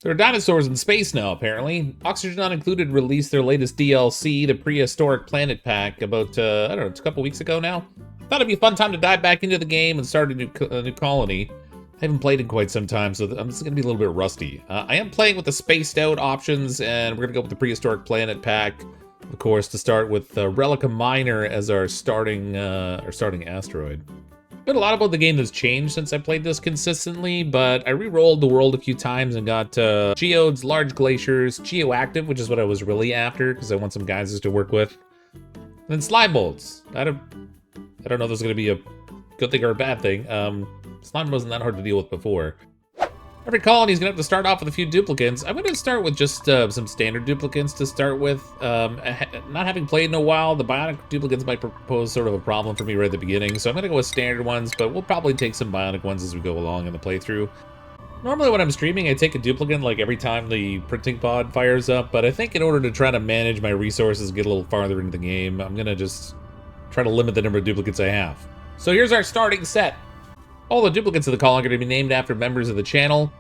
There are dinosaurs in space now, apparently. Oxygen Not Included released their latest DLC, the Prehistoric Planet Pack, about, I don't know, it's a couple weeks ago now. Thought it'd be a fun time to dive back into the game and start a new colony. I haven't played in quite some time, so I'm just going to be a little bit rusty. I am playing with the spaced out options, and we're going to go with the Prehistoric Planet Pack, of course, to start with Relica Minor as our starting asteroid. Been a lot about the game that's changed since I played this consistently, but I re-rolled the world a few times and got geodes, large glaciers, geoactive, which is what I was really after because I want some geysers to work with. And then slime molds. I don't know if this is going to be a good thing or a bad thing. Slime wasn't that hard to deal with before. Every colony is going to have to start off with a few duplicates. I'm going to start with just some standard duplicates to start with. Not having played in a while, the bionic duplicates might pose sort of a problem for me right at the beginning, so I'm going to go with standard ones, but we'll probably take some bionic ones as we go along in the playthrough. Normally when I'm streaming, I take a duplicate like every time the printing pod fires up, but I think in order to try to manage my resources, get a little farther into the game, I'm going to just try to limit the number of duplicates I have. So here's our starting set. All the duplicates of the colony are going to be named after members of the channel.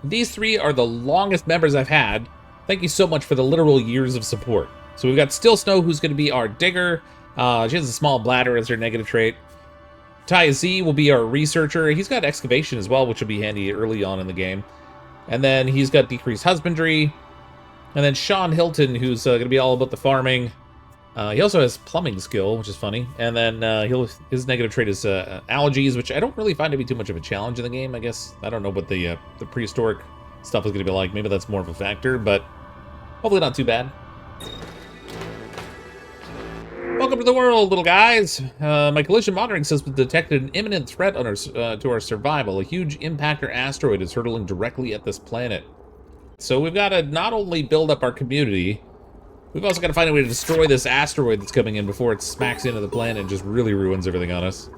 These three are the longest members I've had. Thank you so much for the literal years of support. So we've got Still Snow, who's going to be our digger. She has a small bladder as her negative trait. Ty Z will be our researcher. He's got excavation as well, which will be handy early on in the game. And then he's got decreased husbandry. And then Sean Hilton, who's going to be all about the farming. He also has plumbing skill, which is funny. And then his negative trait is allergies, which I don't really find to be too much of a challenge in the game, I guess. I don't know what the prehistoric stuff is going to be like. Maybe that's more of a factor, but hopefully not too bad. Welcome to the world, little guys. My collision monitoring system detected an imminent threat on to our survival. A huge impactor asteroid is hurtling directly at this planet. So we've got to not only build up our community, we've also got to find a way to destroy this asteroid that's coming in before it smacks into the planet and just really ruins everything on us.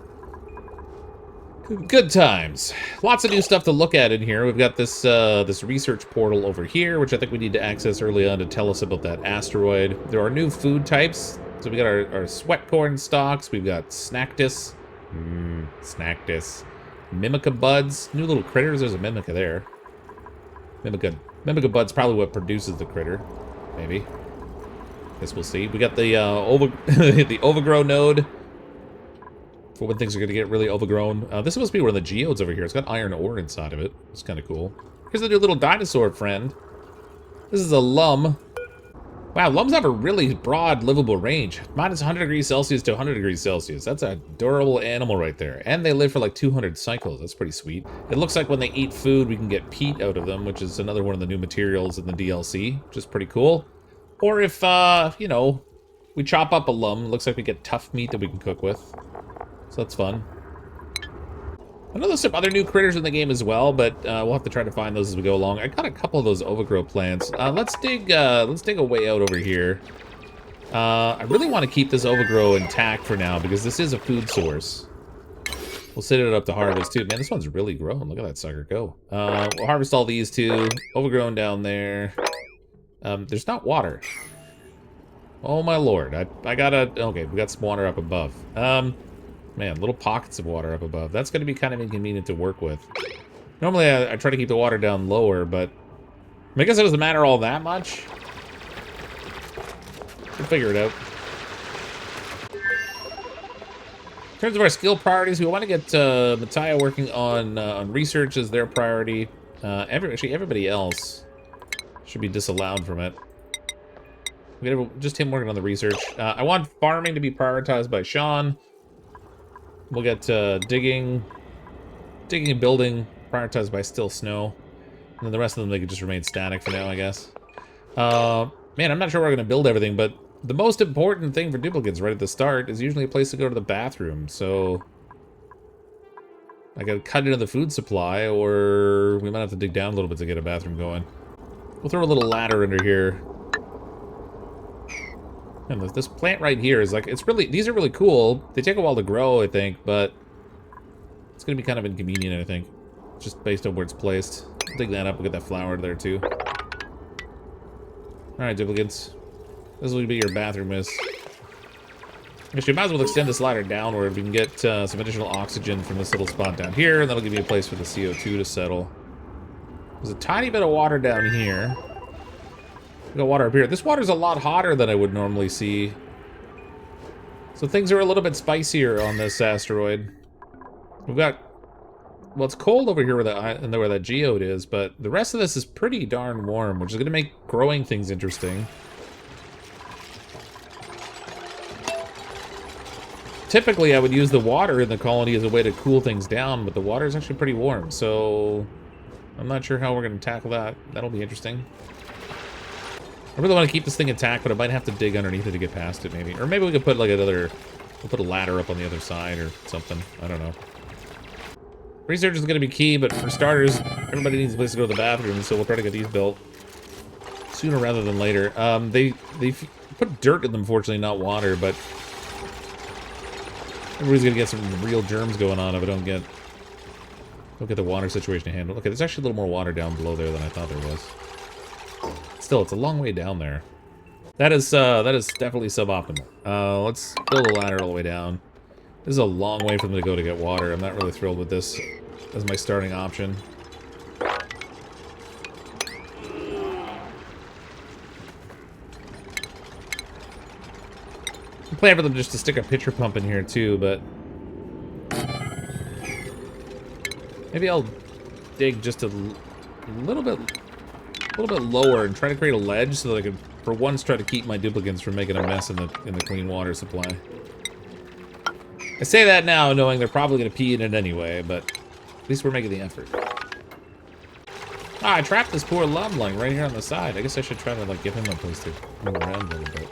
Good times. Lots of new stuff to look at in here. We've got this this research portal over here, which I think we need to access early on to tell us about that asteroid. There are new food types. So we got our sweat corn stalks. We've got Snacktus. Snacktus. Mimica buds. New little critters. There's a Mimica there. Mimica bud's probably what produces the critter. Maybe. Guess we'll see. We got the the overgrow node for when things are going to get really overgrown. This must be one of the geodes over here. It's got iron ore inside of it. It's kind of cool. Here's the new little dinosaur friend. This is a lum. Wow, lums have a really broad livable range. Minus 100 degrees Celsius to 100 degrees Celsius. That's a durable animal right there. And they live for like 200 cycles. That's pretty sweet. It looks like when they eat food, we can get peat out of them, which is another one of the new materials in the DLC, which is pretty cool. Or if, you know, we chop up a lum, it looks like we get tough meat that we can cook with. So that's fun. I know there's some other new critters in the game as well, but we'll have to try to find those as we go along. I got a couple of those overgrow plants. Let's dig a way out over here. I really want to keep this overgrow intact for now because this is a food source. We'll set it up to harvest too. Man, this one's really grown. Look at that sucker go. We'll harvest all these too. Overgrown down there. There's not water. Oh my lord. I gotta... Okay, we got some water up above. Man, little pockets of water up above. That's going to be kind of inconvenient to work with. Normally, I try to keep the water down lower, but... I guess it doesn't matter all that much. We'll figure it out. In terms of our skill priorities, we want to get Mattia working on research as their priority. Actually, everybody else should be disallowed from it. We gotta just him working on the research. I want farming to be prioritized by Sean. We'll get digging and building prioritized by Still Snow. And then the rest of them, they can just remain static for now, I guess. Man, I'm not sure we're going to build everything, but the most important thing for duplicates right at the start is usually a place to go to the bathroom. So I got to cut into the food supply, or we might have to dig down a little bit to get a bathroom going. We'll throw a little ladder under here. And this plant right here is like, it's really, these are really cool. They take a while to grow, I think, but it's going to be kind of inconvenient, I think. Just based on where it's placed. Dig that up, we'll get that flower there too. Alright, duplicates. This will be your bathroom is. Actually, might as well extend this ladder downward. We can get some additional oxygen from this little spot down here, and that'll give you a place for the CO2 to settle. There's a tiny bit of water down here. We got water up here. This water's a lot hotter than I would normally see. So things are a little bit spicier on this asteroid. We've got... Well, it's cold over here where that geode is, but the rest of this is pretty darn warm, which is going to make growing things interesting. Typically, I would use the water in the colony as a way to cool things down, but the water is actually pretty warm, so I'm not sure how we're going to tackle that. That'll be interesting. I really want to keep this thing intact, but I might have to dig underneath it to get past it, maybe. Or maybe we could put, like, we'll put a ladder up on the other side or something. I don't know. Research is going to be key, but for starters, everybody needs a place to go to the bathroom, so we'll try to get these built sooner rather than later. They put dirt in them, fortunately, not water, but everybody's going to get some real germs going on if I don't get the water situation handled. Okay, there's actually a little more water down below there than I thought there was. Still, it's a long way down there. That is definitely suboptimal. Let's build a ladder all the way down. This is a long way for them to go to get water. I'm not really thrilled with this as my starting option. I plan for them just to stick a pitcher pump in here too, but maybe I'll dig just a little bit lower and try to create a ledge so that I can, for once, try to keep my duplicants from making a mess in the clean water supply. I say that now knowing they're probably going to pee in it anyway, but at least we're making the effort. Ah, I trapped this poor lumling right here on the side. I guess I should try to, like, give him a place to move around a little bit.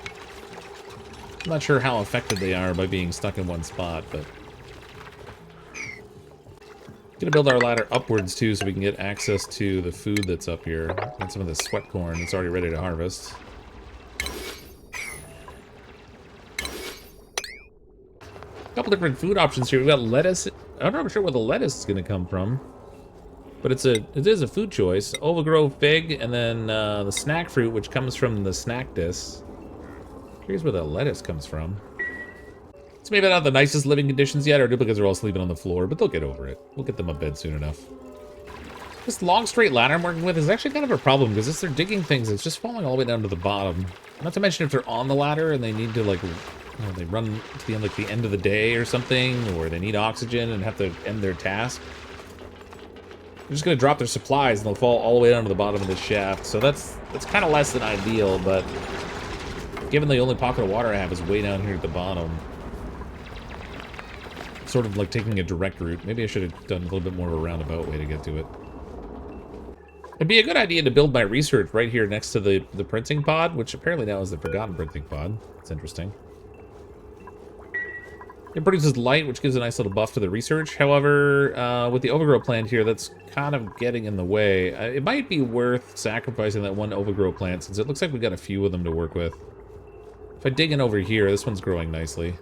I'm not sure how effective they are by being stuck in one spot, but... Gonna build our ladder upwards, too, so we can get access to the food that's up here. And some of the sweat corn that's already ready to harvest. Couple different food options here. We've got lettuce. I'm not sure where the lettuce is going to come from, but it is a food choice. Overgrow fig, and then the snack fruit, which comes from the snack disc. Here's where the lettuce comes from. It's maybe not the nicest living conditions yet. Our duplicates are all sleeping on the floor, but they'll get over it. We'll get them a bed soon enough. This long straight ladder I'm working with is actually kind of a problem because as they're digging things, it's just falling all the way down to the bottom. Not to mention if they're on the ladder and they need to, like, they run to the end, like the end of the day or something, or they need oxygen and have to end their task. They're just gonna drop their supplies and they'll fall all the way down to the bottom of this shaft. So that's kind of less than ideal, but given the only pocket of water I have is way down here at the bottom, sort of like taking a direct route. Maybe I should have done a little bit more of a roundabout way to get to it. It'd be a good idea to build my research right here next to the printing pod, which apparently now is the forgotten printing pod. It's interesting. It produces light, which gives a nice little buff to the research. However, with the overgrow plant here, that's kind of getting in the way. It might be worth sacrificing that one overgrow plant, since it looks like we got a few of them to work with. If I dig in over here, this one's growing nicely.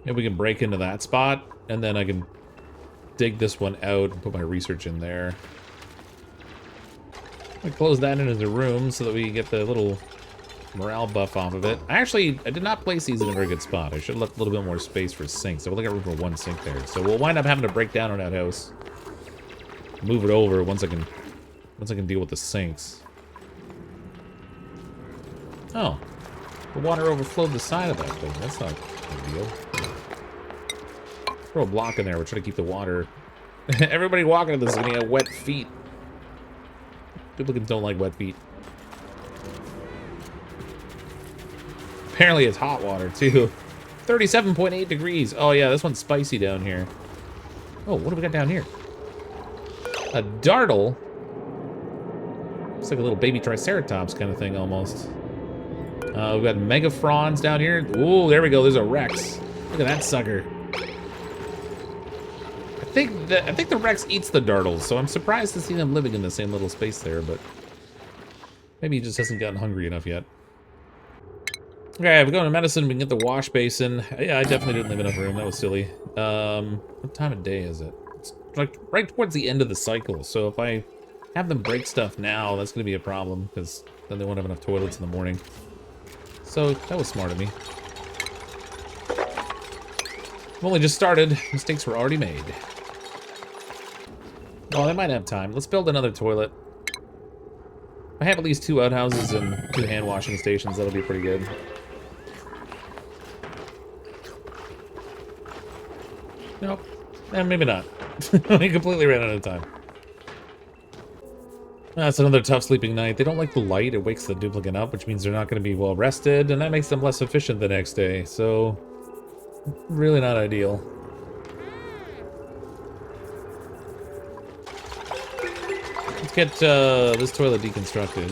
Maybe we can break into that spot, and then I can dig this one out and put my research in there. I close that into the room so that we get the little morale buff off of it. I did not place these in a very good spot. I should have left a little bit more space for sinks. I've only got room for one sink there. So we'll wind up having to break down an outhouse. Move it over once I can deal with the sinks. Oh. The water overflowed the side of that thing. That's not a big deal. Throw a block in there. We're trying to keep the water. Everybody walking in this is gonna get wet feet. Duplicants don't like wet feet. Apparently it's hot water, too. 37.8 degrees. Oh, yeah, this one's spicy down here. Oh, what do we got down here? A dartle? Looks like a little baby triceratops kind of thing, almost. We've got megafrons down here. Ooh, there we go. There's a Rex. Look at that sucker. I think the Rex eats the dartles, so I'm surprised to see them living in the same little space there, but maybe he just hasn't gotten hungry enough yet. Okay, we're going to medicine. We can get the wash basin. Yeah, I definitely didn't leave enough room. That was silly. What time of day is it? It's like right towards the end of the cycle. So if I have them break stuff now, that's going to be a problem because then they won't have enough toilets in the morning. So that was smart of me. I've only just started. Mistakes were already made. Oh, they might have time. Let's build another toilet. If I have at least 2 outhouses and 2 hand washing stations, that'll be pretty good. Nope. Maybe not. We completely ran out of time. That's another tough sleeping night. They don't like the light. It wakes the duplicate up, which means they're not going to be well rested, and that makes them less efficient the next day. So, really not ideal. Let's get this toilet deconstructed.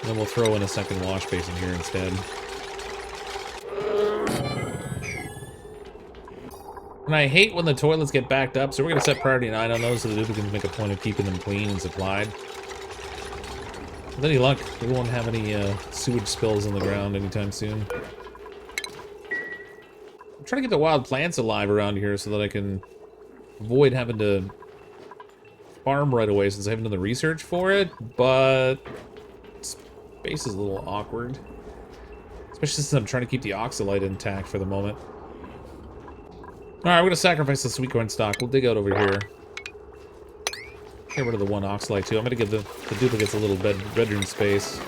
Then we'll throw in a second wash basin here instead. And I hate when the toilets get backed up, so we're going to set priority 9 on those so the duplicates make a point of keeping them clean and supplied. With any luck, we won't have any sewage spills on the ground anytime soon. I'm trying to get the wild plants alive around here so that I can avoid having to farm right away since I haven't done the research for it, but space is a little awkward. Especially since I'm trying to keep the oxalite intact for the moment. Alright, we're gonna sacrifice the sweet corn stock. We'll dig out over here. Get rid of the 1 oxalite too. I'm gonna give the duplicates a little bedroom space.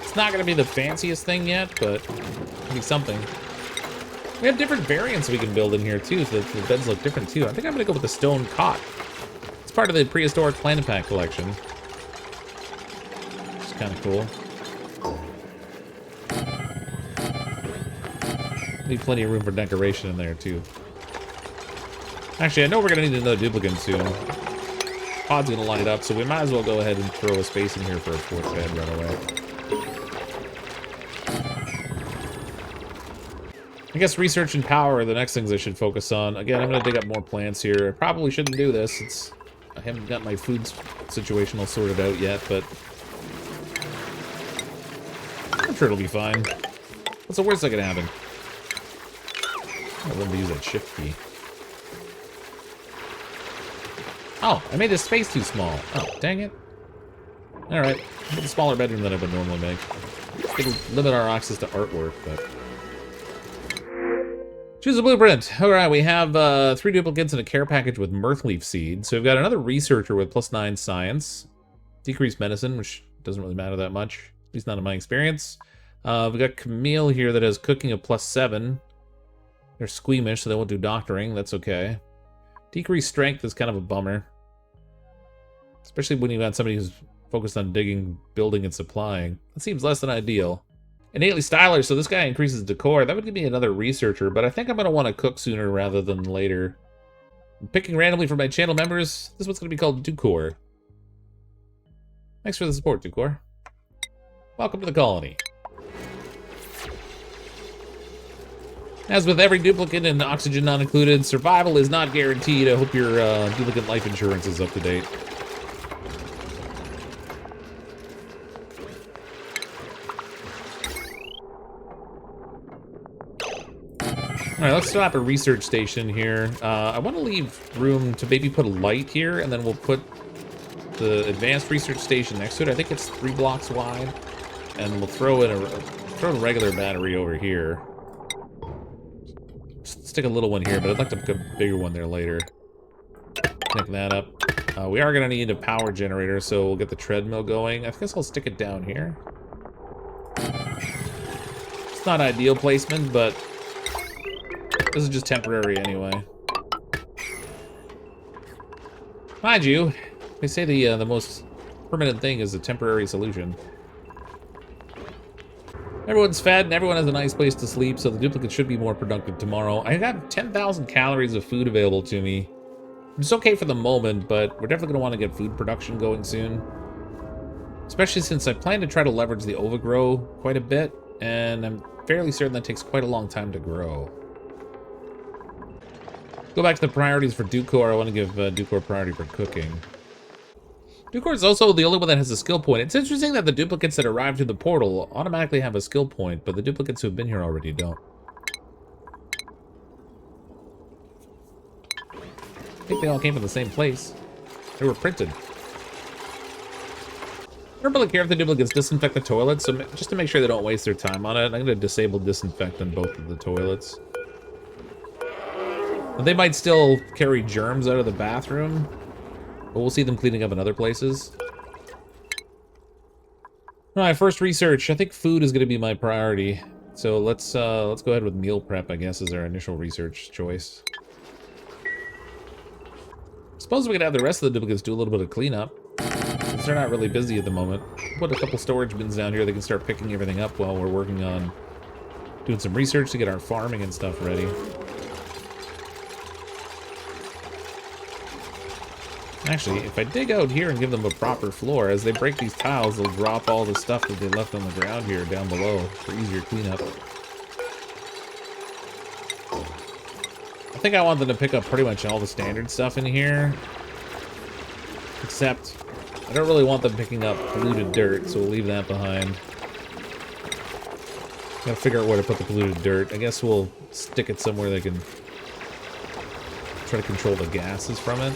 It's not gonna be the fanciest thing yet, but it'll be something. We have different variants we can build in here too, so the beds look different too. I think I'm gonna go with the stone cot. It's part of the Prehistoric Planet Pack collection. Kind of cool. Need plenty of room for decoration in there too. Actually, I know we're gonna need another duplicate soon. Pod's gonna line it up, so we might as well go ahead and throw a space in here for a 4th bed right away. I guess research and power are the next things I should focus on. Again, I'm gonna dig up more plants here. I probably shouldn't do this. I haven't got my food situation all sorted out yet, but I'm sure it'll be fine. What's the worst that could happen? I want to use that shift key. Oh, I made this space too small. Oh, dang it. Alright, a smaller bedroom than I would normally make. It'll limit our access to artwork, but... Choose a blueprint. Alright, we have 3 duplicates and a care package with mirthleaf seed. So we've got another researcher with +9 science. Decreased medicine, which doesn't really matter that much. At least not in my experience. We've got Camille here that has cooking of +7. They're squeamish, so they won't do doctoring. That's okay. Decreased strength is kind of a bummer. Especially when you've got somebody who's focused on digging, building, and supplying. That seems less than ideal. Innately stylish, so this guy increases decor. That would give me another researcher, but I think I'm going to want to cook sooner rather than later. I'm picking randomly from my channel members. This one's going to be called Ducor. Thanks for the support, Ducor. Welcome to the colony. As with every duplicate and oxygen not included, survival is not guaranteed. I hope your duplicate life insurance is up to date. Alright, let's set up a research station here. I want to leave room to maybe put a light here, and then we'll put the advanced research station next to it. I think it's 3 blocks wide. And we'll throw in a regular battery over here. Stick a little one here, but I'd like to put a bigger one there later. Connect that up. We are going to need a power generator, so we'll get the treadmill going. I guess I'll stick it down here. It's not ideal placement, but this is just temporary anyway. Mind you, they say the most permanent thing is a temporary solution. Everyone's fed and everyone has a nice place to sleep, so the duplicate should be more productive tomorrow. I have 10,000 calories of food available to me. It's okay for the moment, but we're definitely going to want to get food production going soon. Especially since I plan to try to leverage the overgrow quite a bit, and I'm fairly certain that takes quite a long time to grow. Go back to the priorities for Ducor. I want to give Ducor priority for cooking. Ducor is also the only one that has a skill point. It's interesting that the duplicates that arrive through the portal automatically have a skill point, but the duplicates who have been here already don't. I think they all came from the same place. They were printed. I don't really care if the duplicates disinfect the toilets, so just to make sure they don't waste their time on it, I'm going to disable disinfect on both of the toilets. They might still carry germs out of the bathroom, but we'll see them cleaning up in other places. Alright, first research. I think food is going to be my priority. So let's go ahead with meal prep, I guess, as our initial research choice. Suppose we could have the rest of the duplicates do a little bit of cleanup, since they're not really busy at the moment. Put a couple storage bins down here, they can start picking everything up while we're working on doing some research to get our farming and stuff ready. Actually, if I dig out here and give them a proper floor, as they break these tiles, they'll drop all the stuff that they left on the ground here down below for easier cleanup. I think I want them to pick up pretty much all the standard stuff in here. Except, I don't really want them picking up polluted dirt, so we'll leave that behind. Gotta figure out where to put the polluted dirt. I guess we'll stick it somewhere they can try to control the gases from it.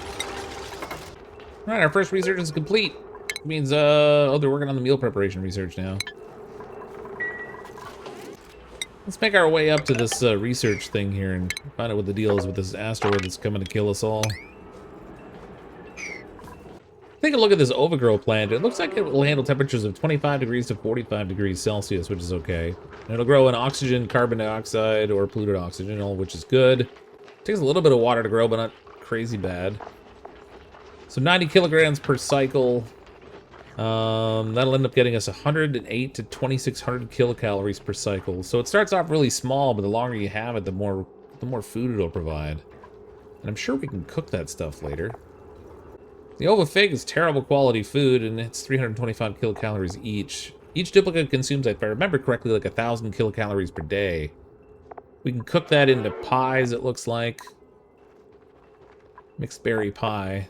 Alright, our first research is complete. It means, oh, they're working on the meal preparation research now. Let's make our way up to this research thing here and find out what the deal is with this asteroid that's coming to kill us all. Take a look at this overgrow plant. It looks like it will handle temperatures of 25 degrees to 45 degrees Celsius, which is okay. And it'll grow in oxygen, carbon dioxide, or polluted oxygen, all of which is good. It takes a little bit of water to grow, but not crazy bad. So 90 kilograms per cycle. That'll end up getting us 108 to 2,600 kilocalories per cycle. So it starts off really small, but the longer you have it, the more food it'll provide. And I'm sure we can cook that stuff later. The ova fig is terrible quality food, and it's 325 kilocalories each. Each duplicate consumes, if I remember correctly, like 1,000 kilocalories per day. We can cook that into pies, it looks like. Mixed berry pie.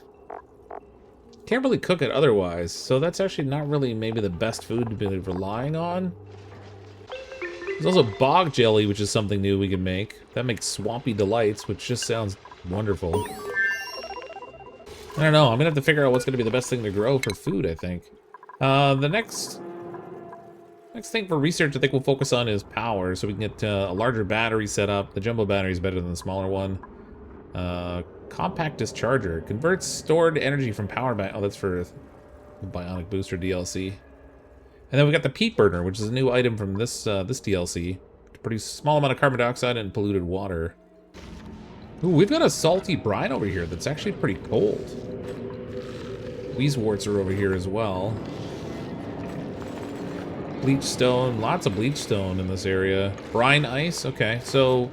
Can't really cook it otherwise, so that's actually not really maybe the best food to be relying on. There's also bog jelly, which is something new we can make. That makes swampy delights, which just sounds wonderful. I don't know, I'm gonna have to figure out what's gonna be the best thing to grow for food, I think. The next thing for research I think we'll focus on is power, so we can get a larger battery set up. The jumbo battery is better than the smaller one. Compact discharger. Converts stored energy from power bank. Oh, that's for the Bionic Booster DLC. And then we got the peat burner, which is a new item from this this DLC. To produce a small amount of carbon dioxide and polluted water. Ooh, we've got a salty brine over here that's actually pretty cold. Wheezeworts are over here as well. Bleach stone. Lots of bleach stone in this area. Brine ice. Okay, so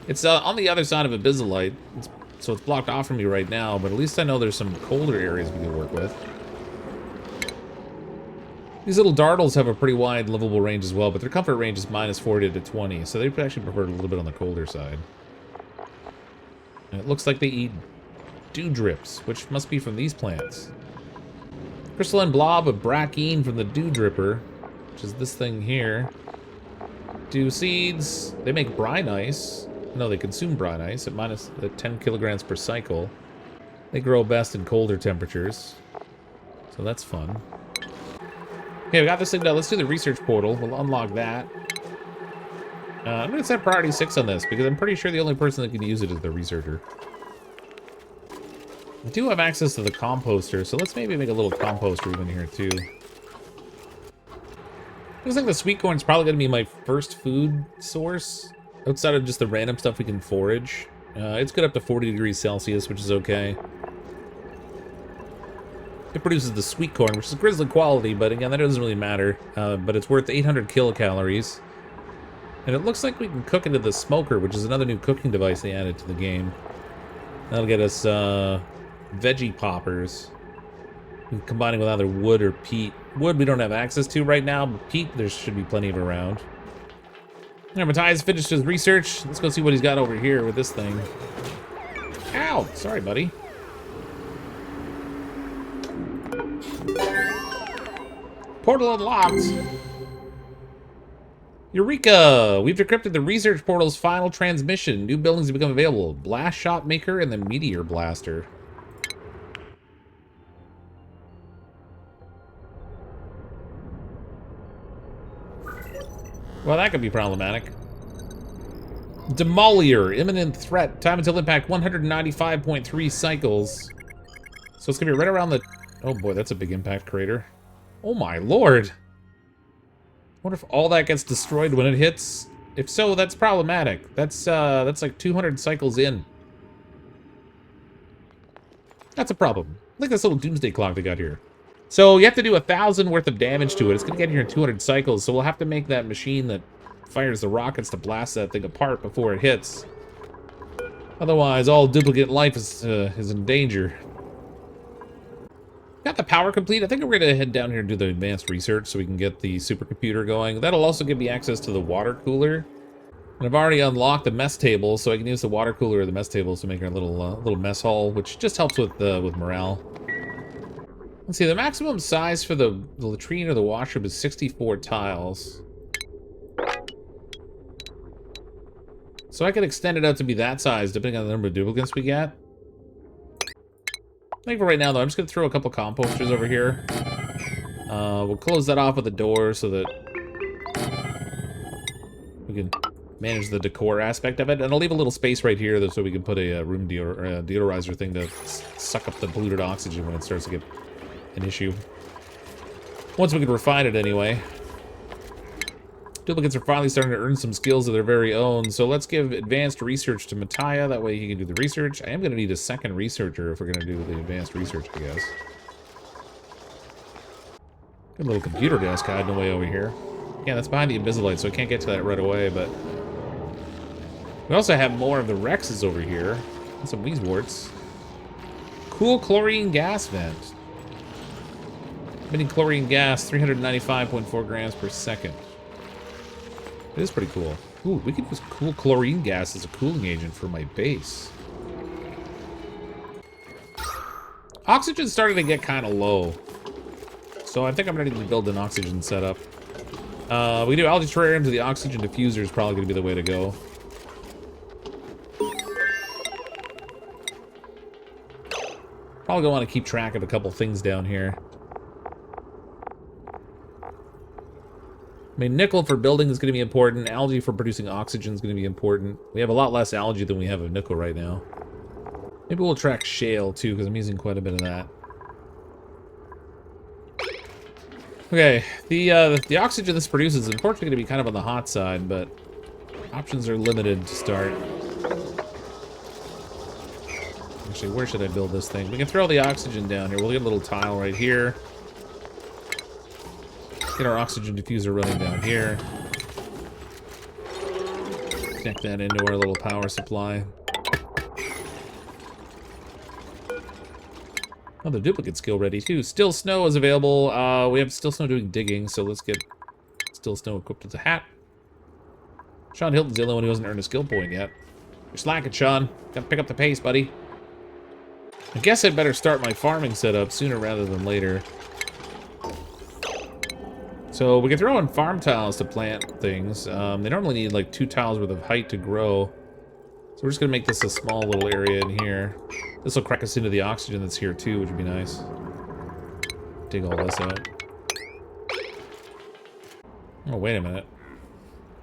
it's on the other side of Abyssallite. So it's blocked off from me right now, but at least I know there's some colder areas we can work with. These little dartles have a pretty wide livable range as well, but their comfort range is minus 40 to 20, so they actually prefer a little bit on the colder side. And it looks like they eat dewdrips, which must be from these plants. Crystalline blob of brackine from the dew dripper, which is this thing here. Dew seeds, they make brine ice. No, they consume brine ice at minus 10 kilograms per cycle. They grow best in colder temperatures. So that's fun. Okay, we got this thing done. Let's do the research portal. We'll unlock that. I'm going to set priority 6 on this, because I'm pretty sure the only person that can use it is the researcher. I do have access to the composter, so let's maybe make a little compost room in here, too. Looks like the sweet corn's probably going to be my first food source. Outside of just the random stuff we can forage. It's good up to 40 degrees Celsius, which is okay. It produces the sweet corn, which is grizzly quality, but again, that doesn't really matter. But it's worth 800 kilocalories. And it looks like we can cook into the smoker, which is another new cooking device they added to the game. That'll get us veggie poppers. Combining with either wood or peat. Wood we don't have access to right now, but peat there should be plenty of around. Alright, Matthias finished his research. Let's go see what he's got over here with this thing. Ow! Sorry, buddy. Portal unlocked! Eureka! We've decrypted the research portal's final transmission. New buildings have become available. Blast Shot Maker and the Meteor Blaster. Well, that could be problematic. Demolier, imminent threat. Time until impact 195.3 cycles. So it's gonna be right around the... Oh boy, that's a big impact crater. Oh my lord. I wonder if all that gets destroyed when it hits. If so, that's problematic. That's like 200 cycles in. That's a problem. Look at this little doomsday clock they got here. So you have to do 1,000 worth of damage to it. It's gonna get here in 200 cycles, so we'll have to make that machine that fires the rockets to blast that thing apart before it hits. Otherwise, all duplicate life is in danger. Got the power complete. I think we're gonna head down here and do the advanced research so we can get the supercomputer going. That'll also give me access to the water cooler. And I've already unlocked the mess table, so I can use the water cooler or the mess table to make our little mess hall, which just helps with morale. Let's see, the maximum size for the latrine or the washroom is 64 tiles. So I could extend it out to be that size, depending on the number of duplicates we get. I think for right now, though, I'm just going to throw a couple composters over here. We'll close that off with a door so that we can manage the decor aspect of it. And I'll leave a little space right here so we can put a room deodorizer thing to suck up the polluted oxygen when it starts to get an issue. Once we can refine it anyway. Duplicates are finally starting to earn some skills of their very own, so let's give advanced research to Mattia. That way he can do the research. I am going to need a second researcher if we're going to do the advanced research, I guess. Good little computer desk hiding away over here. Yeah, that's behind the Invisilite, so I can't get to that right away, but... We also have more of the Rexes over here. And some Weezeworts. Cool chlorine gas vent. Emitting chlorine gas, 395.4 grams per second. It is pretty cool. Ooh, we could use cool chlorine gas as a cooling agent for my base. Oxygen's starting to get kind of low. So I think I'm ready to build an oxygen setup. We do algae terrariums, the oxygen diffuser is probably going to be the way to go. Probably going to want to keep track of a couple things down here. I mean, nickel for building is going to be important. Algae for producing oxygen is going to be important. We have a lot less algae than we have of nickel right now. Maybe we'll track shale, too, because I'm using quite a bit of that. Okay, the oxygen this produces is unfortunately going to be kind of on the hot side, but options are limited to start. Actually, where should I build this thing? We can throw the oxygen down here. We'll get a little tile right here. Get our oxygen diffuser running down here. Connect that into our little power supply. Oh, the duplicate skill ready too. Still Snow is available. We have Still Snow doing digging, so let's get Still Snow equipped with a hat. Sean Hilton's the only one who hasn't earned a skill point yet. You're slacking, Sean. Gotta pick up the pace, buddy. I guess I'd better start my farming setup sooner rather than later. So we can throw in farm tiles to plant things. They normally need like 2 tiles worth of height to grow. So we're just gonna make this a small little area in here. This will crack us into the oxygen that's here too, which would be nice. Dig all this out. Oh, wait a minute.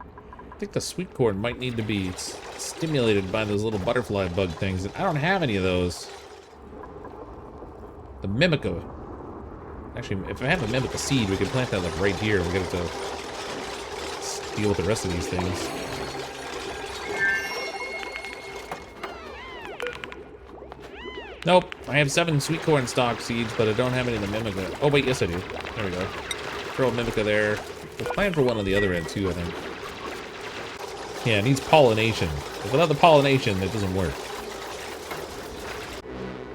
I think the sweet corn might need to be stimulated by those little butterfly bug things. I don't have any of those. The Mimica. Actually, if I have a Mimica seed, we can plant that like right here. We're gonna have to deal with the rest of these things. Nope, I have 7 sweet corn stalk seeds, but I don't have any of the Mimica. Oh wait, yes I do. There we go. Throw a Mimica there. We'll plan for one on the other end too, I think. Yeah, it needs pollination. Without the pollination, it doesn't work.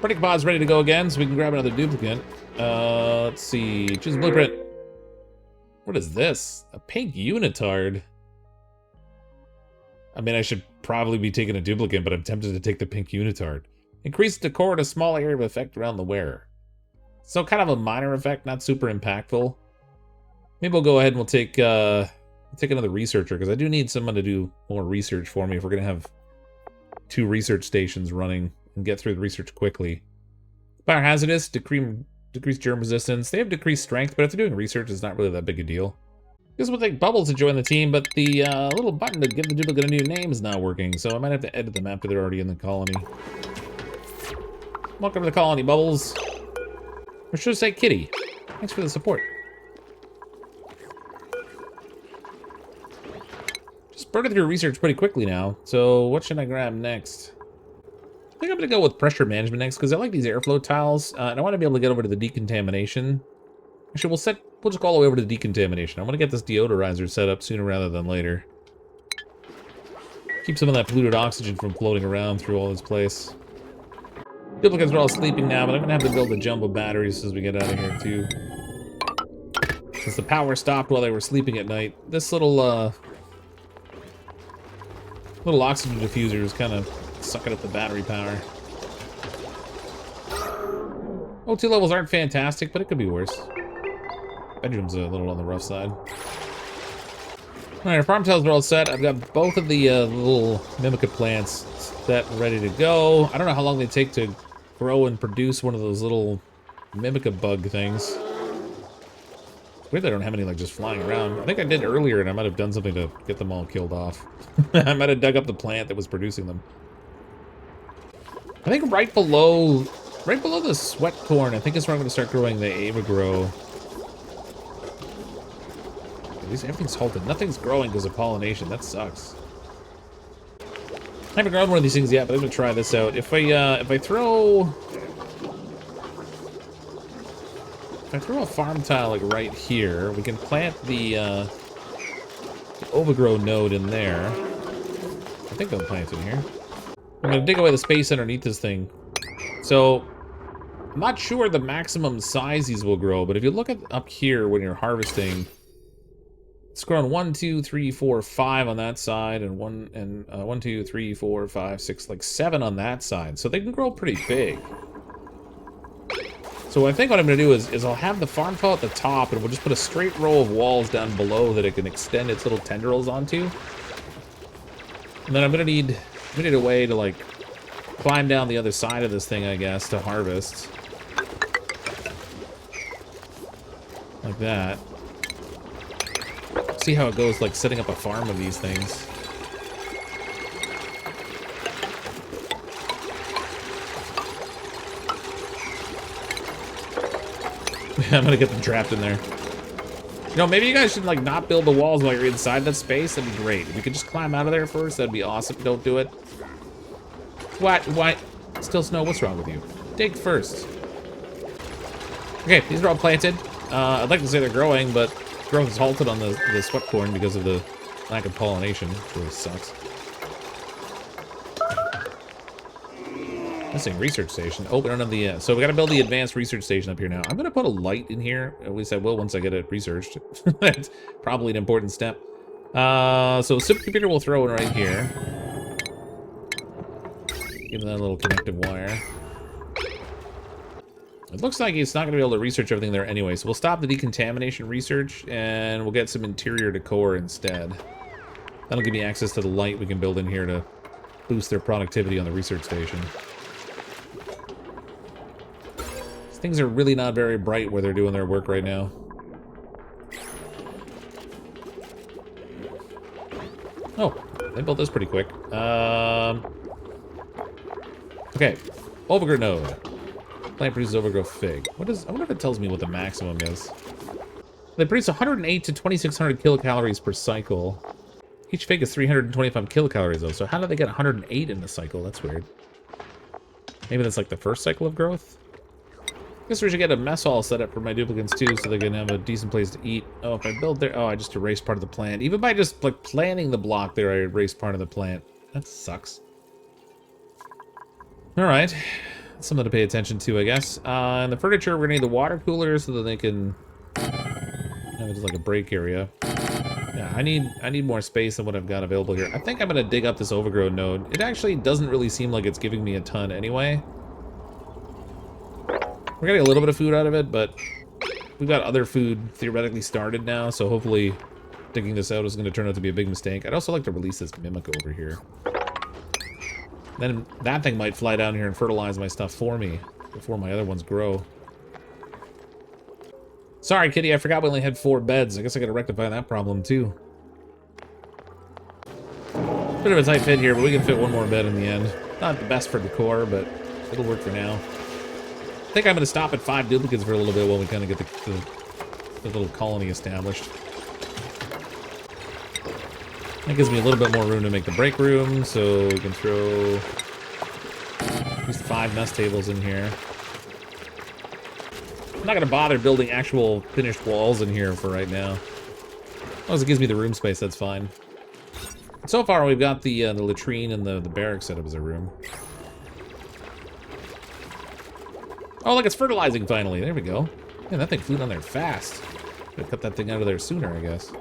Predicting pod's ready to go again, so we can grab another duplicate. Let's see. Choose a blueprint. What is this? A pink unitard. I mean, I should probably be taking a duplicate, but I'm tempted to take the pink unitard. Increase decor in a small area of effect around the wearer. So kind of a minor effect, not super impactful. Maybe we'll go ahead and we'll take another researcher, because I do need someone to do more research for me if we're going to have 2 research stations running and get through the research quickly. Biohazardous, decrease germ resistance. They have decreased strength, but if they're doing research, it's not really that big a deal. This would take Bubbles to join the team, but the little button to give the duplicate a new name is not working, so I might have to edit them after they're already in the colony. Welcome to the colony, Bubbles. Or should I say Kitty? Thanks for the support. Just burned through research pretty quickly now, so what should I grab next? I think I'm gonna go with pressure management next, because I like these airflow tiles, and I want to be able to get over to the decontamination. Actually, we'll just go all the way over to the decontamination. I want to get this deodorizer set up sooner rather than later. Keep some of that polluted oxygen from floating around through all this place. Duplicates are all sleeping now, but I'm gonna have to build a jumbo batteries as we get out of here too. Since the power stopped while they were sleeping at night, this little oxygen diffuser is kind of sucking up the battery power. O2 levels aren't fantastic, but it could be worse. Bedroom's a little on the rough side. Alright, our farm tiles are all set. I've got both of the little Mimica plants set, ready to go. I don't know how long they take to grow and produce one of those little Mimica bug things. It's weird they don't have any, like, just flying around. I think I did earlier, and I might have done something to get them all killed off. I might have dug up the plant that was producing them. I think right below the sweat corn, I think is where I'm going to start growing the Avagrow. Everything's halted. Nothing's growing because of pollination. That sucks. I haven't grown one of these things yet, but I'm gonna try this out. If I throw a farm tile like right here, we can plant the overgrow node in there. I think I'm planting here. I'm gonna dig away the space underneath this thing. So I'm not sure the maximum size these will grow, but if you look at up here when you're harvesting. It's grown 1, 2, 3, 4, 5 on that side, and 1, 2, 3, 4, 5, 6, like 7 on that side. So they can grow pretty big. So I think what I'm going to do is I'll have the farm tile at the top, and we'll just put a straight row of walls down below that it can extend its little tendrils onto. And then I'm going to need a way to like climb down the other side of this thing, I guess, to harvest. Like that. See how it goes, like setting up a farm of these things. I'm gonna get them trapped in there. You know, maybe you guys should like not build the walls while you're inside that space. That'd be great. If you could just climb out of there first, that'd be awesome. Don't do it. What? Why? Still Snow, what's wrong with you? Dig first. Okay, these are all planted. I'd like to say they're growing, but growth is halted on the sweat corn because of the lack of pollination, which really sucks. Missing research station. Oh, we don't have the... so we gotta build the advanced research station up here now. I'm gonna put a light in here. At least I will once I get it researched. That's probably an important step. So supercomputer we'll throw in right here. Give it that little connective wire. It looks like it's not going to be able to research everything there anyway, so we'll stop the decontamination research, and we'll get some interior decor instead. That'll give me access to the light we can build in here to boost their productivity on the research station. These things are really not very bright where they're doing their work right now. Oh, they built this pretty quick. Okay, overgrow node. Plant produces overgrow fig. What is? I wonder if it tells me what the maximum is. They produce 108 to 2,600 kilocalories per cycle. Each fig is 325 kilocalories though. So how do they get 108 in the cycle? That's weird. Maybe that's like the first cycle of growth. Guess we should get a mess hall set up for my duplicates too, so they can have a decent place to eat. Oh, if I build there, oh, I just erased part of the plant. Even by just like planting the block there, I erased part of the plant. That sucks. All right. Something to pay attention to, I guess. And the furniture, we're gonna need the water cooler so that they can have just like a break area. Yeah, I need more space than what I've got available here. I think I'm gonna dig up this overgrow node. It actually doesn't really seem like it's giving me a ton anyway. We're getting a little bit of food out of it, but we've got other food theoretically started now, so hopefully digging this out is gonna turn out to be a big mistake. I'd also like to release this mimic over here. Then that thing might fly down here and fertilize my stuff for me before my other ones grow. Sorry, Kitty, I forgot we only had 4 beds. I guess I gotta rectify that problem, too. Bit of a tight fit here, but we can fit 1 more bed in the end. Not the best for decor, but it'll work for now. I think I'm gonna stop at 5 duplicates for a little bit while we kind of get the little colony established. That gives me a little bit more room to make the break room, so we can throw at least 5 nest tables in here. I'm not gonna bother building actual finished walls in here for right now. As long as it gives me the room space, that's fine. So far, we've got the latrine and the barracks set up as a room. Oh, look, it's fertilizing finally. There we go. Man, that thing flew down there fast. Gotta cut that thing out of there sooner, I guess.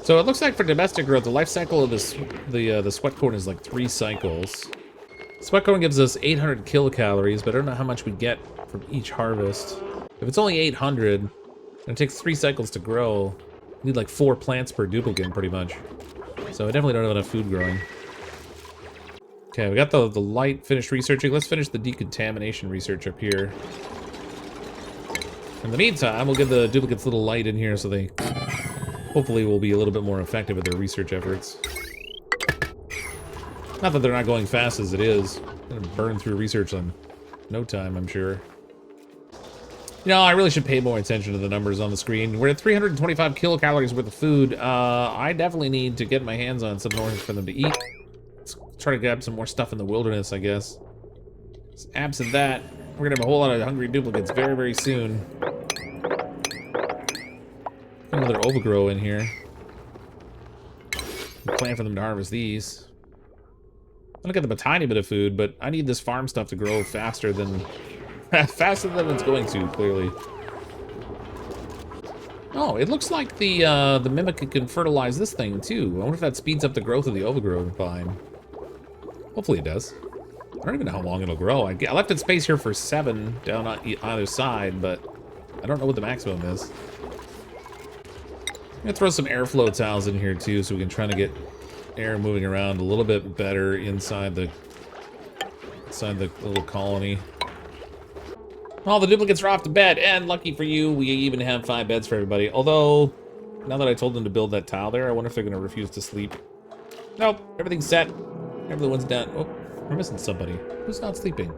So it looks like for domestic growth, the life cycle of the sweat corn is like 3 cycles. Sweat corn gives us 800 kilocalories, but I don't know how much we get from each harvest. If it's only 800, and it takes 3 cycles to grow, we need like 4 plants per duplicate, pretty much. So I definitely don't have enough food growing. Okay, we got the light finished researching. Let's finish the decontamination research up here. In the meantime, we'll give the duplicates a little light in here so they hopefully will be a little bit more effective at their research efforts. Not that they're not going fast as it is. They're gonna burn through research in no time, I'm sure. You know, I really should pay more attention to the numbers on the screen. We're at 325 kilocalories worth of food. I definitely need to get my hands on some more for them to eat. Let's try to grab some more stuff in the wilderness, I guess. Absent that, we're gonna have a whole lot of hungry duplicates very, very soon. Another overgrow in here. Plan for them to harvest these. I'm gonna get them a tiny bit of food, but I need this farm stuff to grow faster than it's going to, clearly. Oh, it looks like the mimic can fertilize this thing too. I wonder if that speeds up the growth of the overgrown vine. Hopefully it does. I don't even know how long it'll grow. I left it space here for 7 down on either side, but I don't know what the maximum is. I'm gonna throw some airflow tiles in here too, so we can try to get air moving around a little bit better inside the little colony. All the duplicates are off to bed, and lucky for you, we even have 5 beds for everybody. Although, now that I told them to build that tile there, I wonder if they're gonna refuse to sleep. Nope, everything's set. Everyone's done. Oh, we're missing somebody. Who's not sleeping?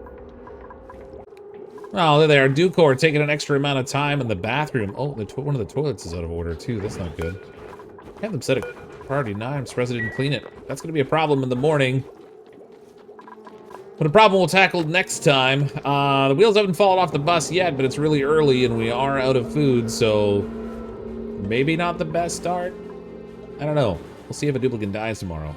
Oh, there they are. Ducor taking an extra amount of time in the bathroom. Oh, one of the toilets is out of order too. That's not good. Have them set a priority 9. I'm surprised I didn't clean it. That's gonna be a problem in the morning. But a problem we'll tackle next time. The wheels haven't fallen off the bus yet, but it's really early and we are out of food, so maybe not the best start. I don't know. We'll see if a duplicate dies tomorrow.